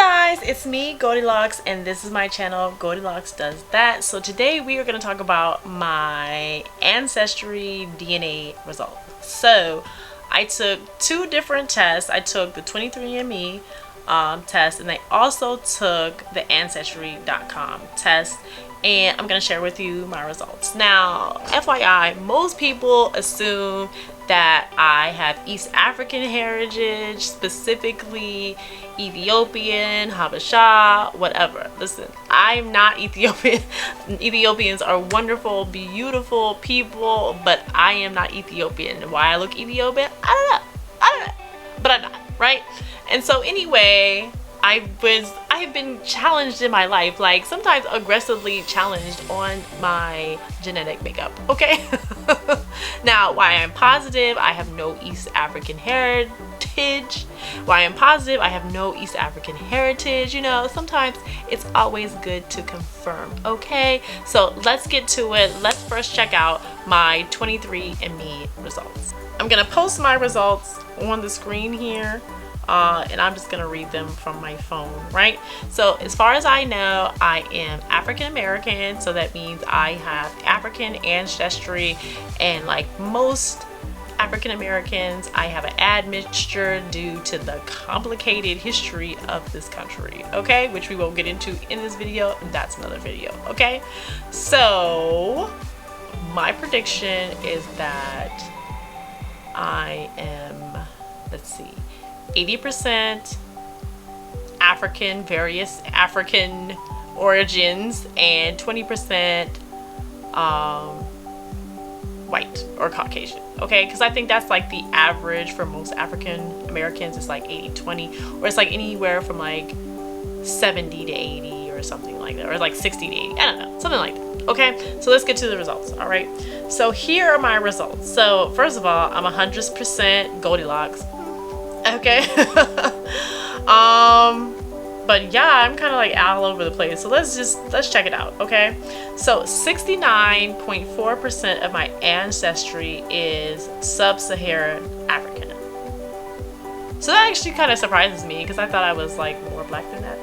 guys, it's me, Goldilocks, and this is my channel, Goldilocks Does That. So today we are going to talk about my Ancestry DNA results. So I took two different tests. I took the 23andMe test, and I also took the Ancestry.com test, and I'm going to share with you my results. Now, FYI, most people assume that I have East African heritage, specifically Ethiopian, Habesha, whatever. Listen, I'm not Ethiopian. Ethiopians are wonderful, beautiful people, but I am not Ethiopian. Why I look Ethiopian? I don't know, but I'm not, right? And so anyway, I have been challenged in my life, like sometimes aggressively challenged on my genetic makeup, okay? Now, why I'm positive, I have no East African heritage. Why I'm positive, I have no East African heritage. You know, sometimes it's always good to confirm, okay? So let's get to it. Let's first check out my 23andMe results. I'm gonna post my results on the screen here. And I'm just gonna read them from my phone, right? So as far as I know, I am African American, so that means I have African ancestry, and like most African Americans, I have an admixture due to the complicated history of this country, okay? Which we won't get into in this video, and that's another video, okay? So my prediction is that I am, let's see, 80% African, various African origins, and 20% white or Caucasian, okay? Because I think that's like the average for most African Americans. It's like 80-20, or it's like anywhere from like 70 to 80 or something like that, or like 60 to 80, I don't know, something like that, okay? So let's get to the results. All right, so here are my results. So first of all, I'm 100% Goldilocks, okay? But yeah, I'm kind of like all over the place, so let's check it out, okay? So 69.4% of my ancestry is sub-Saharan African. So that actually kind of surprises me, because I thought I was like more black than that.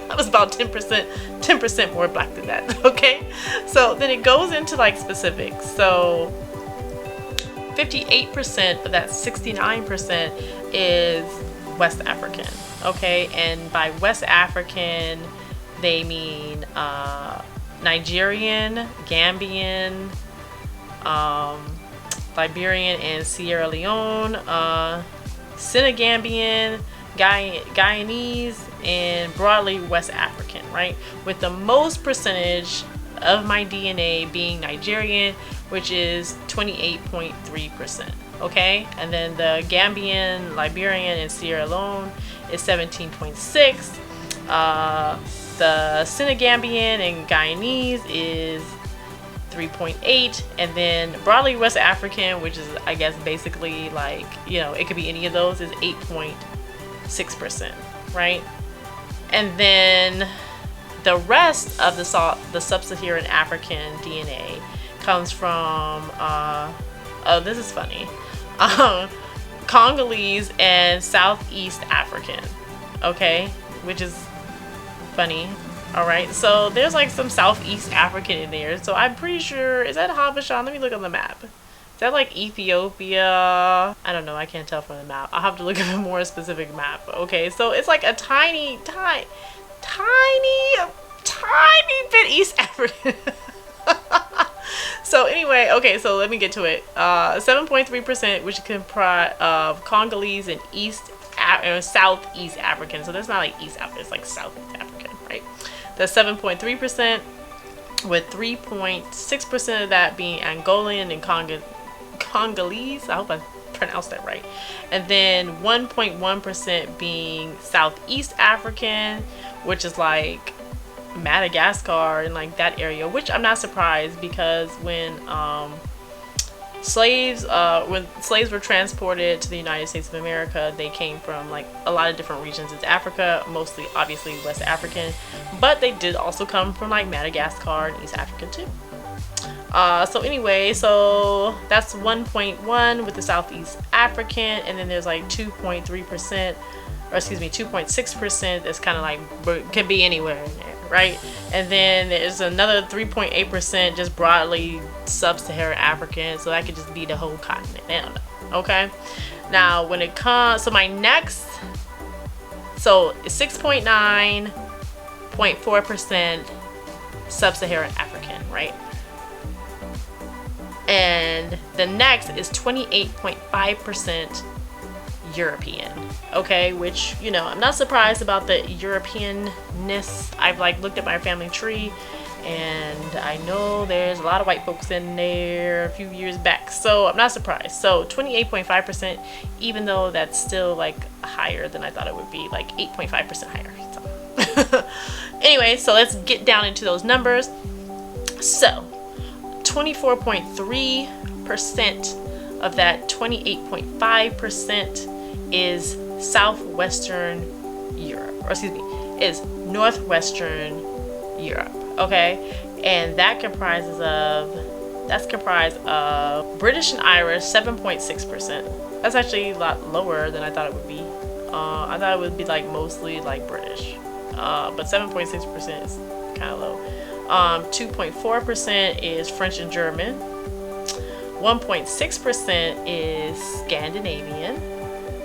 I was about 10% more black than that, okay? So then it goes into like specifics. So 58% of that 69% is West African, okay? And by West African, they mean Nigerian, Gambian, Liberian and Sierra Leone, Senegambian, Guyanese, and broadly West African, right? With the most percentage of my DNA being Nigerian, which is 28.3%, okay? And then the Gambian, Liberian, and Sierra Leone is 17.6. The Senegambian and Guyanese is 3.8, and then broadly West African, which is I guess basically like, you know, it could be any of those, is 8.6%, right? And then the rest of the sub-Saharan African DNA comes from oh, this is funny, Congolese and Southeast African, okay, which is funny. All right, so there's like some Southeast African in there, so I'm pretty sure, is that Habesha? Let me look on the map. Is that like Ethiopia? I don't know, I can't tell from the map. I'll have to look at a more specific map. Okay, so it's like a tiny bit East African. So anyway, okay, so let me get to it. 7.3%, which comprise of Congolese and Southeast African. So that's not like East African, it's like Southeast African, right? That's 7.3%, with 3.6% of that being Angolan and Congolese. I hope I pronounced that right. And then 1.1% being Southeast African, which is like Madagascar and like that area, which I'm not surprised, because when slaves were transported to the United States of America, they came from like a lot of different regions. It's Africa, mostly obviously West African, but they did also come from like Madagascar and East Africa too. So anyway, so that's 1.1 with the Southeast African, and then there's like 2.3% or excuse me, 2.6% is kind of like, can be anywhere in there, right? And then there's another 3.8% just broadly sub-Saharan African, so that could just be the whole continent. I don't know. Okay, now when it comes, so my next, so 6.9.4% sub-Saharan African, right? And the next is 28.5% European. Okay, which, you know, I'm not surprised about the Europeanness. I've like looked at my family tree and I know there's a lot of white folks in there a few years back, so I'm not surprised. So 28.5%, even though that's still like higher than I thought it would be, like 8.5% higher. So anyway, so let's get down into those numbers. So 24.3% of that 28.5% is Southwestern Europe, or excuse me, is Northwestern Europe. Okay, and that comprises of, that's comprised of British and Irish, 7.6%. That's actually a lot lower than I thought it would be. I thought it would be like mostly like British, but 7.6% is kind of low. 2.4% is French and German. 1.6% is Scandinavian,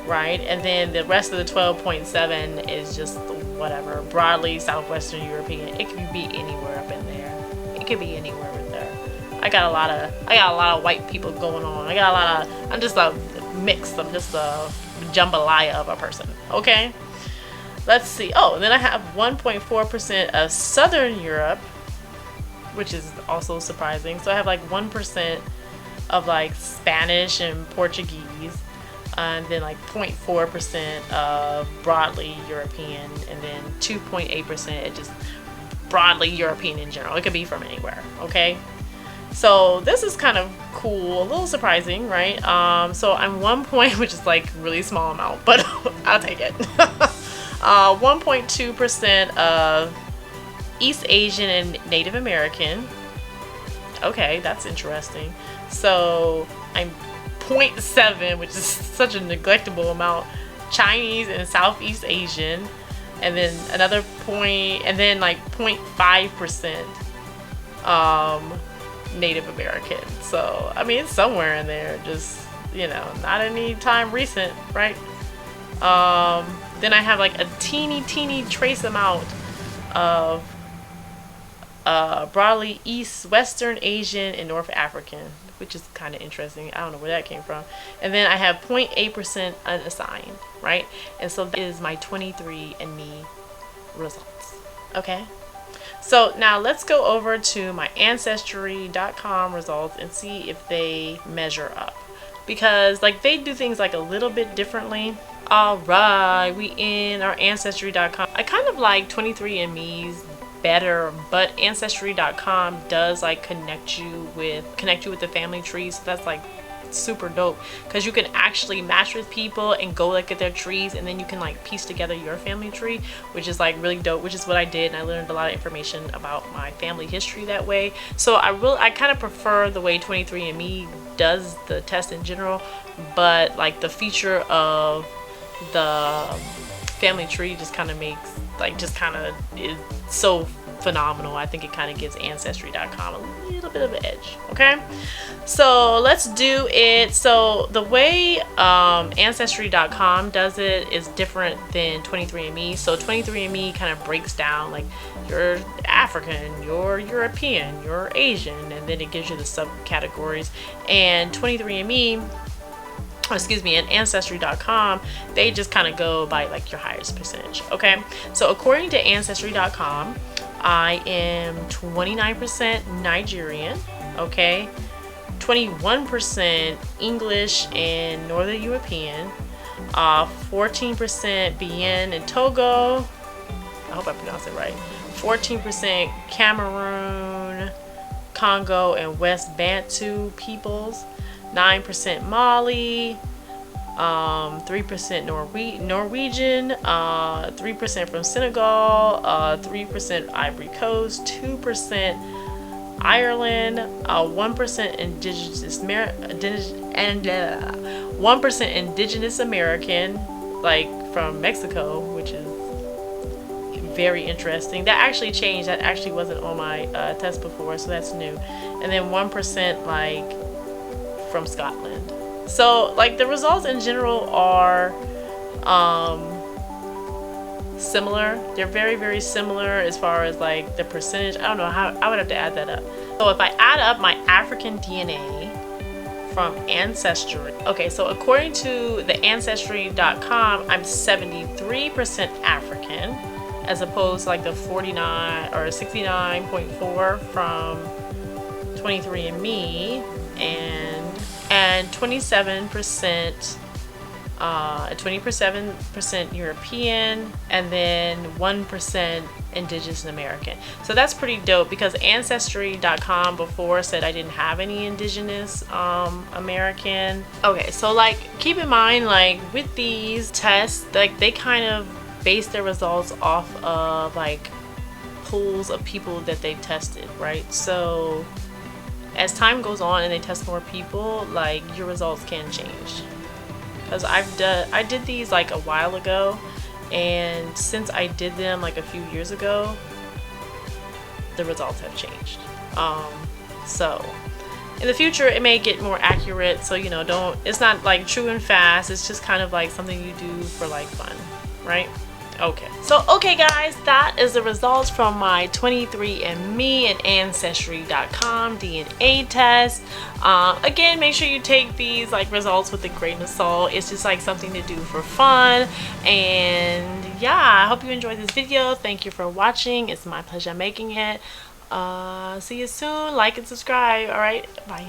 right? And then the rest of the 12.7 is just whatever, broadly Southwestern European. It could be anywhere up in there. It could be anywhere in there. I got a lot of white people going on. I'm just a mix. I'm just a jambalaya of a person. Okay, let's see. Oh, and then I have 1.4% of Southern Europe, which is also surprising. So I have like 1% of like Spanish and Portuguese, and then like 0.4% of broadly European, and then 2.8% just broadly European in general. It could be from anywhere. Okay, so this is kind of cool, a little surprising, right? So I'm 1 point, which is like really small amount, but I'll take it. 1.2% of East Asian and Native American. Okay, that's interesting. So I'm 0.7, which is such a neglectable amount, Chinese and Southeast Asian, and then another point, and then like 0.5% Native American. So I mean, it's somewhere in there, just, you know, not any time recent, right? Then I have like a teeny trace amount of broadly Western Asian and North African, which is kind of interesting. I don't know where that came from. And then I have 0.8% unassigned, right? And so that is my 23andMe results. Okay, so now let's go over to my Ancestry.com results and see if they measure up, because like they do things like a little bit differently. All right, we in our Ancestry.com. I kind of like 23andMe's better, but Ancestry.com does like connect you with the family tree, so that's like super dope, because you can actually match with people and go like at their trees, and then you can like piece together your family tree, which is like really dope, which is what I did, and I learned a lot of information about my family history that way. So I kind of prefer the way 23andMe does the test in general, but like the feature of the family tree just kind of makes like, just kind of is so phenomenal. I think it kind of gives Ancestry.com a little bit of an edge. Okay, so let's do it. So the way Ancestry.com does it is different than 23andMe. So 23andMe kind of breaks down like you're African, you're European, you're Asian, and then it gives you the subcategories. And 23andMe, and Ancestry.com, they just kind of go by like your highest percentage. Okay, so according to Ancestry.com, I am 29% Nigerian, okay, 21% English and Northern European, 14% Bien and Togo, I hope I pronounced it right, 14% Cameroon, Congo and West Bantu peoples, 9% Mali, 3% Norwegian, 3% from Senegal, 3% Ivory Coast, 2% Ireland, 1% Indigenous American, like from Mexico, which is very interesting. That actually changed. That actually wasn't on my test before, so that's new. And then 1% like from Scotland. So like the results in general are similar. They're very, very similar as far as like the percentage. I don't know how, I would have to add that up. So if I add up my African DNA from Ancestry, okay, so according to the Ancestry.com, I'm 73% African, as opposed to like the 49 or 69.4 from 23andMe, and 27% 27% European, and then 1% Indigenous American. So that's pretty dope, because Ancestry.com before said I didn't have any Indigenous American. Okay, so like keep in mind, like with these tests, like they kind of base their results off of like pools of people that they tested, right? So as time goes on and they test more people, like your results can change. Because I did these like a while ago, and since I did them like a few years ago, the results have changed. So in the future it may get more accurate, so you know, it's not like true and fast, it's just kind of like something you do for like fun, right? Okay, so okay guys, that is the results from my 23andMe and Ancestry.com DNA test. Again, make sure you take these like results with a grain of salt. It's just like something to do for fun. And yeah, I hope you enjoyed this video. Thank you for watching. It's my pleasure making it. See you soon. Like and subscribe. All right, bye.